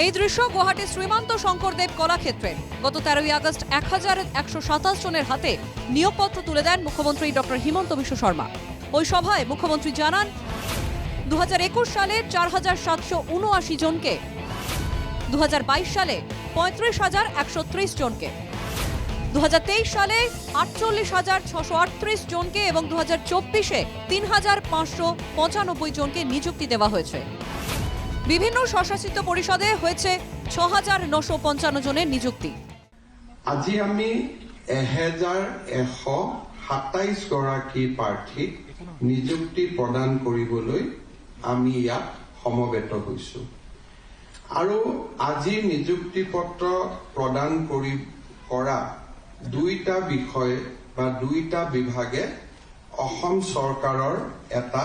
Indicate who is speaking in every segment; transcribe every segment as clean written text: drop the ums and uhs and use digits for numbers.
Speaker 1: এই দৃশ্য গুয়াহাটির শ্রীমন্ত শঙ্করদেব কলাক্ষেত্রের। গত 13ই আগস্ট 1127 জনের হাতে নিয়োগপত্র তুলে দেন মুখ্যমন্ত্রী ডক্টর হিমন্ত বিশ্ব শর্মা। ওই সভায় মুখ্যমন্ত্রী জানান 2021 সালে 4779 জনকে, 2022 সালে 35,130 জনকে, 2023 সালে 48,638 জনকে এবং 2024-এ 3,595 জনকে নিযুক্তি দেওয়া হয়েছে। বিভিন্ন স্বশাসিত পরিষদে হয়েছে 6,955 জনের নিযুক্তি।
Speaker 2: আজি আমি 1,127 গৰাকী প্ৰাৰ্থীক নিযুক্তি প্ৰদান কৰিবলৈ আমি ইয়াত সমবেত হৈছো আৰু আজি নিযুক্তি পত্ৰ প্ৰদান কৰা দুইটা বিষয় বা দুইটা বিভাগে অসম চৰকাৰৰ এটা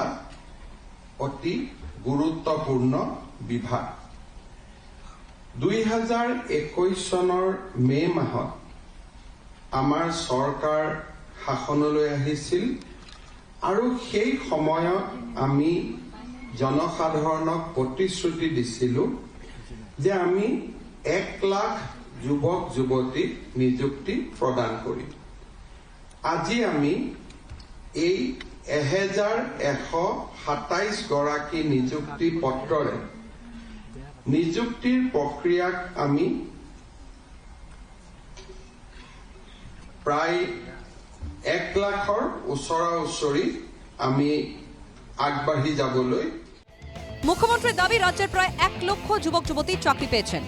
Speaker 2: অতি গুৰুত্বপূৰ্ণ বিভাগ। 2021 চনৰ মে মাহত আমাৰ চৰকাৰ শাসনলৈ আহিছিল আৰু সেই সময়ত আমি জনসাধাৰণক প্ৰতিশ্ৰুতি দিছিলো যে আমি 1 লাখ যুৱক যুৱতীক নিযুক্তি প্ৰদান কৰিম। আজি আমি এই 1,127 গৰাকী নিযুক্তি পত্ৰৰে নিযুক্তিৰ প্ৰক্ৰিয়াক আমি প্ৰায় 1 লাখৰ ওচৰা-ওচৰি আমি আগবাঢ়ি যাবলৈ।
Speaker 1: মুখ্যমন্ত্রীর দাবি রাজ্যের প্রায় 1 লক্ষ যুবক যুবতী চাকরি পেয়েছেন।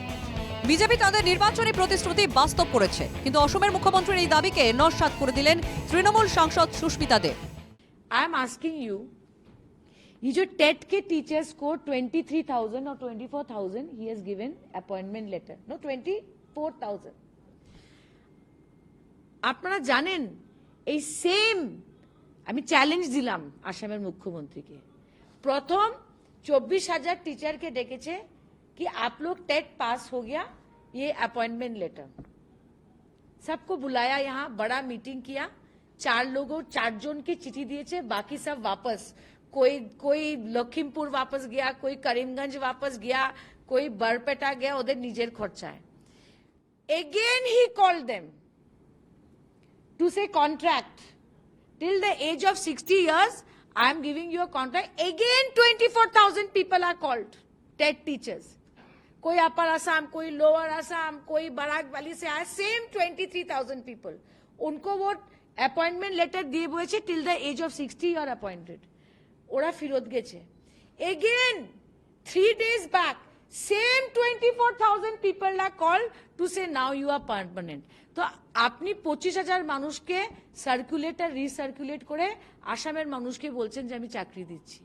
Speaker 1: বিজেপি তাদের নির্বাচনী প্রতিশ্রুতি বাস্তব করেছে, কিন্তু অসমের মুখ্যমন্ত্রীর এই দাবিকে নস্যাৎ করে দিলেন তৃণমূল সাংসদ Sushmita Dev.
Speaker 3: I am asking you, ये जो टेट के टीचर्स को 23,000 और 24,000 ही has given appointment letter, no 24,000। আপনারা জানেন এই সেম আমি চ্যালেঞ্জ দিলাম আসামের মুখ্যমন্ত্রীকে। প্রথম 24,000 टीचर के ডেকেছে कि आप लोग टेट पास हो गया, ये अपॉइंटमेंट लेटर। सबको बुलाया, यहाँ बड़ा मीटिंग किया, 4 जन की चिट्ठी दिए, बाकी सब वापस, कोई लखीमपुर वापस गया, कोई करीमगंज वापस गया, कोई बरपेटा गया, उधर निजेर खर्चा है। Again he called them to say contract till the age of 60 years I am giving you a contract. Again 24,000 people are called TET teachers. कोई अपर असम, कोई लोअर असम, कोई बराक वैली से आए, सेम 23,000 people. उनको वो अपॉइंटमेंट लेटर দিয়ে বলেছে till the age of 60 you are appointed. ওরা ফেরত গেছে। Again 3 days back same 24,000 people are called to say now you are permanent. তো আপনি 25,000 মানুষকে সার্কুলেট আর রিসার্কুলেট করে আসামের মানুষকে বলছেন যে আমি চাকরি দিচ্ছি।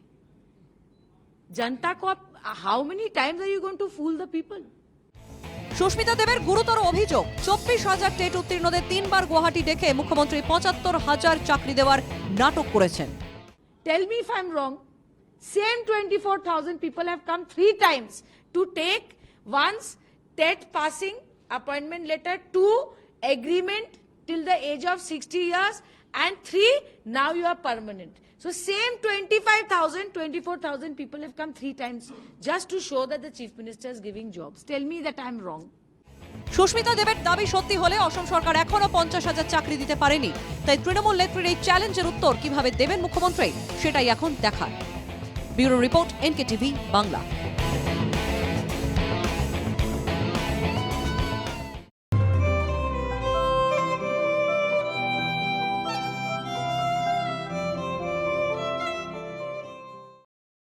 Speaker 3: জনতা को how many times are you going to fool the people?
Speaker 1: Susmita দেবের গুরুতর অভিযোগ, 24,000 টেট উত্তীর্ণদের 3 বার গুয়াহাটি ডেকে মুখ্যমন্ত্রী 75,000 চাকরি দেওয়ার নাটক করেছেন।
Speaker 3: Tell me if I'm wrong. Same 24,000 people have come 3 times to take once TET passing appointment letter, 2 agreement till the age of 60 years, and 3 now you are permanent. So same 25,000, 24,000 people have come 3 times just to show that the chief minister is giving jobs. Tell me that I'm wrong.
Speaker 1: Susmita দেবের দাবি সত্যি হলে অসম সরকার এখনো 50,000 চাকরি দিতে পারেনি। তাই তৃণমূল নেত্রীর এই চ্যালেঞ্জের উত্তর কিভাবে দেবেন মুখ্যমন্ত্রী, সেটাই এখন দেখার। Bureau report, NKTV Bangla.